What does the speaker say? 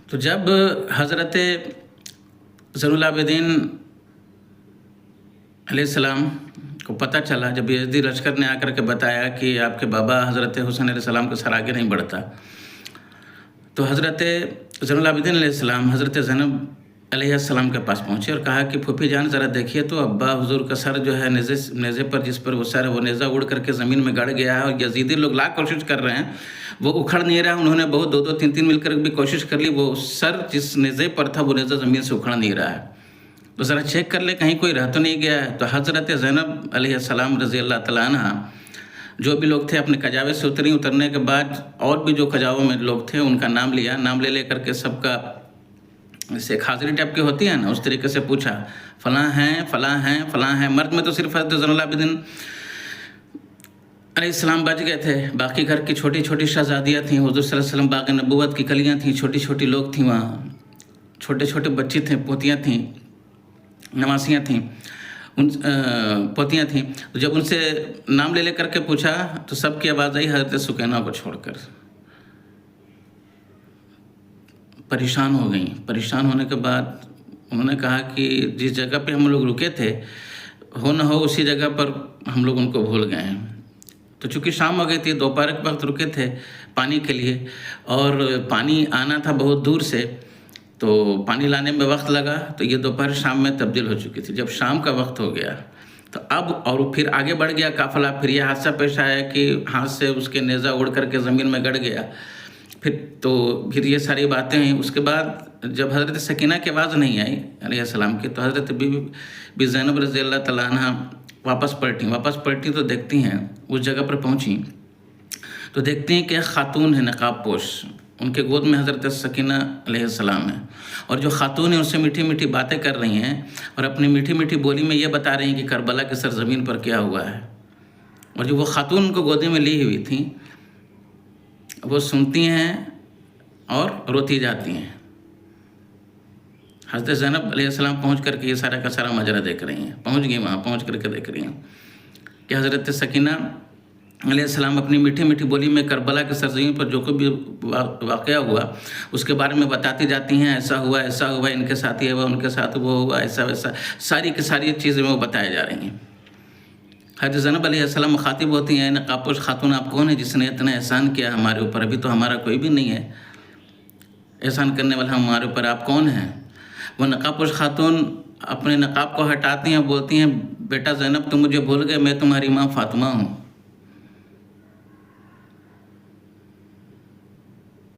तो जब हज़रत ज़ैनुल आबिदीन अलैहिस्सलाम को पता चला, जब यज़ीदी लश्कर ने आकर के बताया कि आपके बाबा हज़रत हुसैन अलैहिस्सलाम का सर आगे नहीं बढ़ता, तो हज़रत ज़ैनुल आबिदीन अलैहिस्सलाम हज़रत ज़ैनब अलैहिस्सलाम के पास पहुँचे और कहा कि फूफी जान ज़रा देखिए तो अब्बा हुज़ूर का सर जो है नेज़े पर, जिस पर वो सर है, वो नेज़ा उड़ करके ज़मीन में गड़ गया है और यज़ीदी लोग लाख कोशिश कर रहे हैं, वो उखड़ नहीं रहा। उन्होंने बहुत 2-2 3-3 मिलकर भी कोशिश कर ली, वो सर जिस नेज़े पर था वो नेज़ा ज़मीन से उखड़ नहीं रहा है, तो ज़रा चेक कर ले कहीं कोई रह तो नहीं गया है। तो हज़रत ज़ैनब अलैहिस्सलाम रज़ी अल्लाह तआला अन्हा जो भी लोग थे अपने कजावे से उतरी। उतरने के बाद और भी जो कजावों में लोग थे उनका नाम लिया, नाम ले करके सबका जैसे एक हाज़िरी टाइप की होती है ना, उस तरीके से पूछा, फ़लाँ हैं, फ़लाँ हैं, फ़लाँ हैं। मर्द में तो सिर्फ हज़रत ज़ैनुल आबिदीन अलैहिस्सलाम बच गए थे, बाकी घर की छोटी छोटी शहज़ादियाँ थीं, हुज़ूर सल्लल्लाहु अलैहि वसल्लम बाग़ नबूवत की कलियाँ थीं, छोटी छोटी लोग थीं वहाँ, छोटे छोटे बच्चे थे, पोतियाँ थीं, नवासियाँ थीं, उन पोतियाँ थीं। तो जब उनसे नाम ले करके पूछा तो सबकी आवाज़ आई हज़रत सुकैना को छोड़कर। परेशान हो गई। परेशान होने के बाद उन्होंने कहा कि जिस जगह पे हम लोग रुके थे, हो न हो उसी जगह पर हम लोग उनको भूल गए हैं। तो चूँकि शाम हो गई थी, दोपहर के वक्त रुके थे पानी के लिए और पानी आना था बहुत दूर से, तो पानी लाने में वक्त लगा, तो ये दोपहर शाम में तब्दील हो चुकी थी। जब शाम का वक्त हो गया तो अब और फिर आगे बढ़ गया काफ़िला, फिर यह हादसा पेश आया कि हाथ से उसके नेज़ा उड़ करके ज़मीन में गड़ गया। फिर ये सारी बातें हैं। उसके बाद जब हज़रत सकीना की आवाज़ नहीं आई अलैहिस्सलाम की, तो हज़रत बीबी ज़ैनब रज़ी अल्लाह तआला अन्हा वापस पलटी तो देखती हैं, उस जगह पर पहुँची तो देखती हैं कि एक खातून है नक़ाब पोश, उनके गोद में हज़रत सकीना अलैहिस्सलाम है और जो खातून है उनसे मीठी मीठी बातें कर रही हैं और अपनी मीठी मीठी बोली में ये बता रही हैं कि करबला की सरज़मीन पर क्या हुआ है। और जो वो खातून उनको गोदी में ली हुई थी, वो सुनती हैं और रोती जाती हैं। हज़रत ज़ैनब अलैहिस्सलाम पहुँच करके ये सारा का सारा मजरा देख रही हैं, पहुँच गई वहाँ, पहुँच करके देख रही हैं कि हज़रत सकीना अलैहिस्सलाम अपनी मीठी मीठी बोली में करबला के सरज़मीन पर जो कोई भी वाक़या हुआ उसके बारे में बताती जाती हैं। ऐसा हुआ, इनके साथ ये हुआ, उनके साथ वो हुआ, ऐसा वैसा, सारी की सारी चीज़ें वो बताई जा रही हैं। हज़रत ज़ैनब अलैहिस्सलाम मुखातिब होती हैं, नक़ाबपोश खातून आप कौन है जिसने इतना एहसान किया हमारे ऊपर? अभी तो हमारा कोई भी नहीं है एहसान करने वाला हमारे ऊपर, आप कौन हैं? वो नक़ाबपोश खातून अपने नक़ाब को हटाती हैं, बोलती हैं, बेटा ज़ैनब तुम मुझे भूल गए, मैं तुम्हारी माँ फ़ातिमा हूँ।